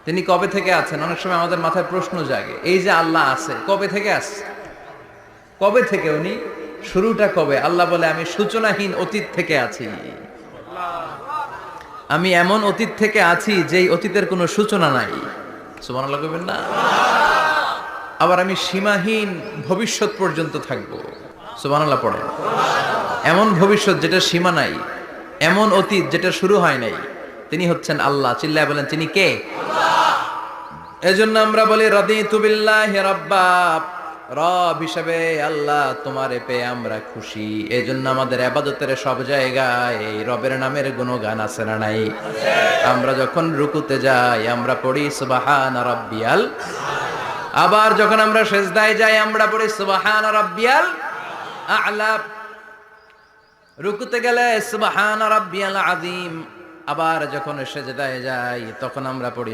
তিনি কবে থেকে আছেন? অনেক সময় আমাদের মাথায় প্রশ্ন জাগে, এই যে আল্লাহ আছে কবে থেকে আছে? কবে থেকে উনি? শুরুটা কবে? আল্লাহ বলে আমি সূচনাহীন অতীত থেকে আছি। আমি এমন অতীত থেকে আছি যেই অতীতের কোনো সূচনা নাই। সুবহানাল্লাহ কইবেন না? আবার আমি সীমাহীন ভবিষ্যৎ পর্যন্ত থাকবো। সুবহানাল্লাহ পড়েন। এমন ভবিষ্যৎ যেটা সীমা নাই, এমন অতীত যেটা শুরু হয় নাই। তিনি হচ্ছেন আল্লাহ। চিল্লায় বলেন তিনি কে? এজন্য আমরা বলি রাদিতু বিল্লাহি রাব্বা, রব হিসেবে আল্লাহ তোমারে পেয়ে আমরা খুশি। এজন্য আমাদের ইবাদতের সব জায়গায় এই রবের নামের গুণগান আছে না নাই? আমরা যখন রুকুতে যাই আমরা পড়ি সুবহান রাব্বিয়াল, আবার যখন আমরা সিজদায় যাই আমরা পড়ি সুবহান রাব্বিয়াল আ'লা। রুকুতে গেলে সুবহান রাব্বিয়াল আযীম, আবার যখন সিজদায় যাই তখন আমরা পড়ি